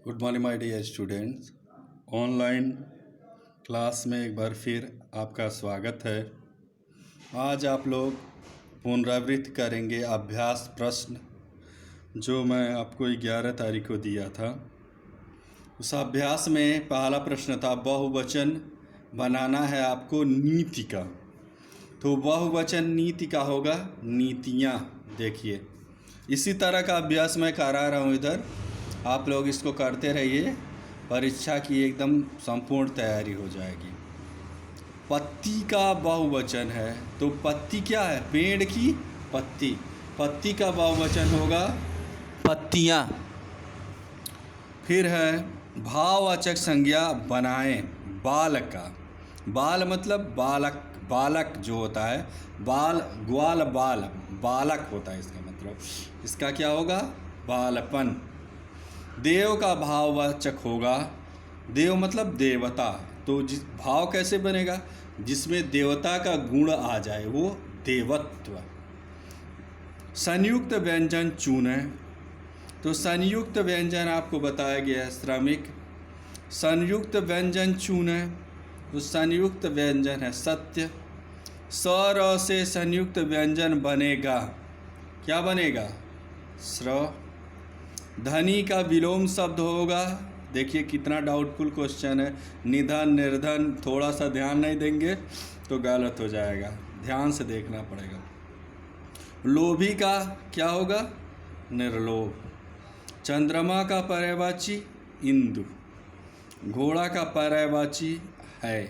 Good morning my dear students. Online class में एक बार फिर आपका स्वागत है। आज आप लोग पुनरावृत्ति करेंगे अभ्यास प्रश्न जो मैं आपको 11 तारीख को दिया था। उस अभ्यास में पहला प्रश्न था बहुवचन बनाना है आपको नीति का। तो बहुवचन नीति का होगा नीतियाँ। देखिए इसी तरह का अभ्यास मैं करा रहा हूँ इधर, आप लोग इसको करते रहिए, परीक्षा की एकदम संपूर्ण तैयारी हो जाएगी। पत्ती का बहुवचन है तो पत्ती क्या है? पेड़ की पत्ती। पत्ती का बहुवचन होगा पत्तियाँ। फिर है भाववाचक संज्ञा बनाएं बालक का। बाल मतलब बालक, बालक जो होता है बाल, ग्वाल बाल, बालक होता है इसका मतलब। इसका क्या होगा? बालपन। देव का भाववाचक होगा, देव मतलब देवता। तो जिस भाव कैसे बनेगा? जिसमें देवता का गुण आ जाए वो देवत्व। संयुक्त व्यंजन चुनें। तो संयुक्त व्यंजन आपको बताया गया है श्रमिक। संयुक्त व्यंजन चुनें तो संयुक्त व्यंजन है सत्य। स्र से संयुक्त व्यंजन बनेगा, क्या बनेगा? स्र। धनी का विलोम शब्द होगा। देखिए कितना डाउटफुल क्वेश्चन है। निधन, निर्धन, थोड़ा सा ध्यान नहीं देंगे तो गलत हो जाएगा, ध्यान से देखना पड़ेगा। लोभी का क्या होगा? निर्लोभ। चंद्रमा का पर्यायवाची इंदु। घोड़ा का पर्यायवाची है।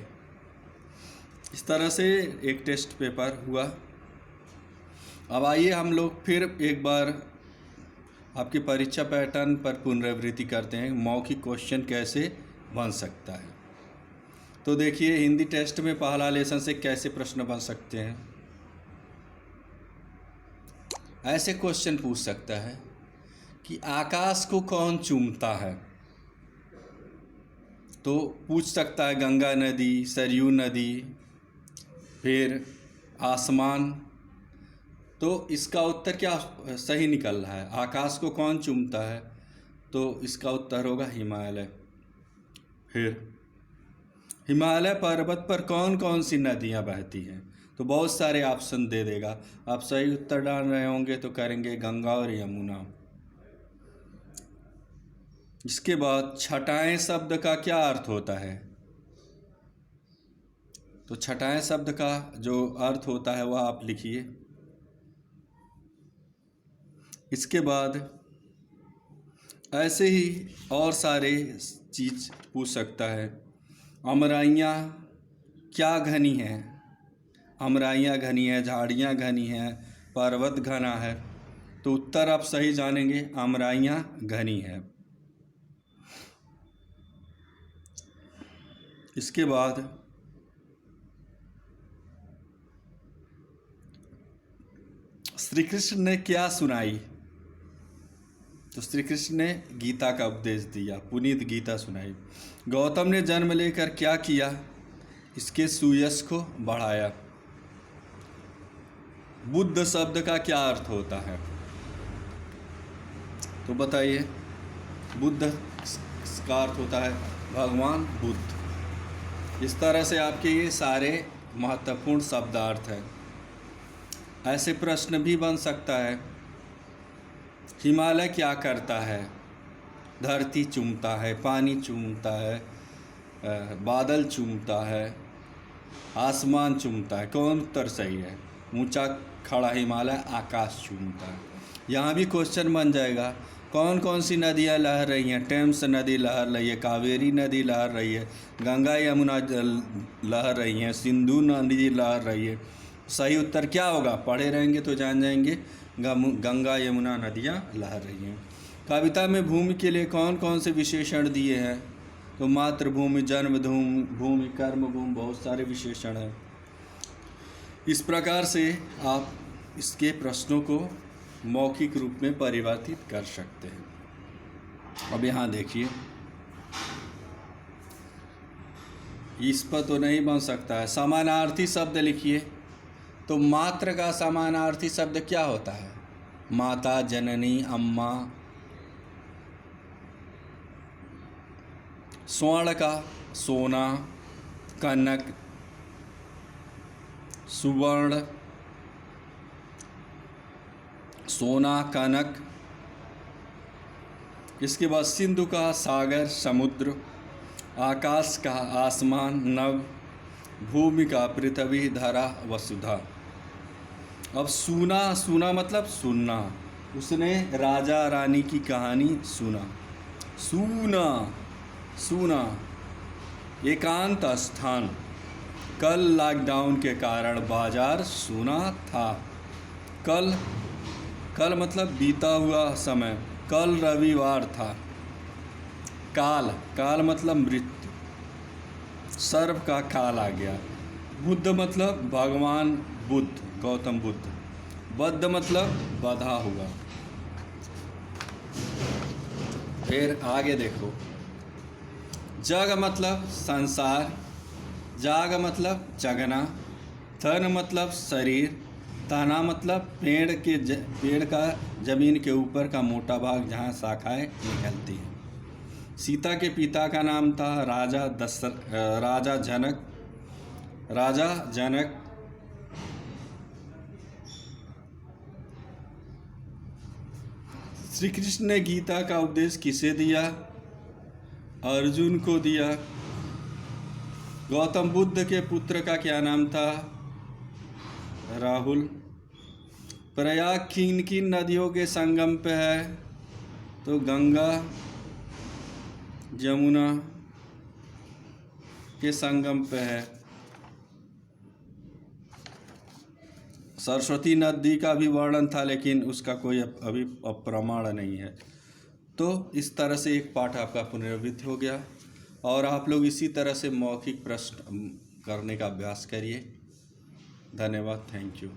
इस तरह से एक टेस्ट पेपर हुआ। अब आइए हम लोग फिर एक बार आपकी परीक्षा पैटर्न पर पुनरावृत्ति करते हैं, मौखिक क्वेश्चन कैसे बन सकता है। तो देखिए हिंदी टेस्ट में पहला लेसन से कैसे प्रश्न बन सकते हैं। ऐसे क्वेश्चन पूछ सकता है कि आकाश को कौन चूमता है? तो पूछ सकता है गंगा नदी, सरयू नदी, फिर आसमान। तो इसका उत्तर क्या सही निकल रहा है? आकाश को कौन चूमता है? तो इसका उत्तर होगा हिमालय। फिर हिमालय पर्वत पर कौन कौन सी नदियां बहती हैं? तो बहुत सारे ऑप्शन दे देगा। आप सही उत्तर डाल रहे होंगे तो करेंगे गंगा और यमुना। इसके बाद छटाएं शब्द का क्या अर्थ होता है? तो छटाएं शब्द का जो अर्थ होता है वह आप लिखिए। इसके बाद ऐसे ही और सारे चीज़ पूछ सकता है। अमराइयाँ क्या घनी हैं? अमराइयाँ घनी है, झाड़ियाँ घनी हैं, पर्वत घना है। तो उत्तर आप सही जानेंगे, अमराइयाँ घनी है। इसके बाद श्री कृष्ण ने क्या सुनाई? तो श्री कृष्ण ने गीता का उपदेश दिया, पुनीत गीता सुनाई। गौतम ने जन्म लेकर क्या किया? इसके सुयश को बढ़ाया। बुद्ध शब्द का क्या अर्थ होता है? तो बताइए। बुद्ध का अर्थ होता है भगवान बुद्ध। इस तरह से आपके ये सारे महत्वपूर्ण शब्दार्थ हैं। ऐसे प्रश्न भी बन सकता है, हिमालय क्या करता है? धरती चूमता है, पानी चूमता है, बादल चूमता है, आसमान चूमता है। कौन उत्तर सही है? ऊंचा खड़ा हिमालय आकाश चूमता है। यहाँ भी क्वेश्चन बन जाएगा, कौन कौन सी नदियाँ लहर रही हैं? टेम्स नदी लहर रही है, कावेरी नदी लहर रही है, गंगा यमुना लहर रही हैं, सिंधु नदी लहर रही है। सही उत्तर क्या होगा? पढ़े रहेंगे तो जान जाएंगे, गंगा यमुना नदियाँ लहर रही हैं। कविता में भूमि के लिए कौन कौन से विशेषण दिए हैं? तो मातृभूमि, जन्मभूमि, कर्मभूमि, बहुत सारे विशेषण हैं। इस प्रकार से आप इसके प्रश्नों को मौखिक रूप में परिवर्तित कर सकते हैं। अब यहाँ देखिए, इस पर तो नहीं बन सकता है। समानार्थी शब्द लिखिए। तो मात्र का समानार्थी शब्द क्या होता है? माता, जननी, अम्मा। स्वर्ण का सोना, कनक, सुवर्ण, सोना, कनक। इसके बाद सिंधु का सागर, समुद्र, आकाश का आसमान, नभ, भूमि का पृथ्वी, धरा, वसुधा। अब सूना, सूना मतलब सुनना। उसने राजा रानी की कहानी सुना। सूना, सूना, एकांत स्थान। कल लॉकडाउन के कारण बाजार सूना था। कल, कल मतलब बीता हुआ समय। कल रविवार था। काल, काल मतलब मृत्यु। सर्प का काल आ गया। बुद्ध मतलब भगवान बुद्ध, गौतम बुद्ध। बद्ध मतलब बधा हुआ। फिर आगे देखो। जग मतलब संसार। जाग मतलब जगना। तन मतलब शरीर। तना मतलब पेड़ का जमीन के ऊपर का मोटा भाग जहाँ शाखाएं निकलती हैं। सीता के पिता का नाम था राजा जनक। राजा जनक। श्री कृष्ण ने गीता का उपदेश किसे दिया? अर्जुन को दिया। गौतम बुद्ध के पुत्र का क्या नाम था? राहुल। प्रयाग किन किन नदियों के संगम पे है? तो गंगा, जमुना के संगम पे है। सरस्वती नदी का भी वर्णन था, लेकिन उसका कोई अभी प्रमाण नहीं है। तो इस तरह से एक पाठ आपका पुनरावृत्ति हो गया, और आप लोग इसी तरह से मौखिक प्रश्न करने का अभ्यास करिए। धन्यवाद, थैंक यू।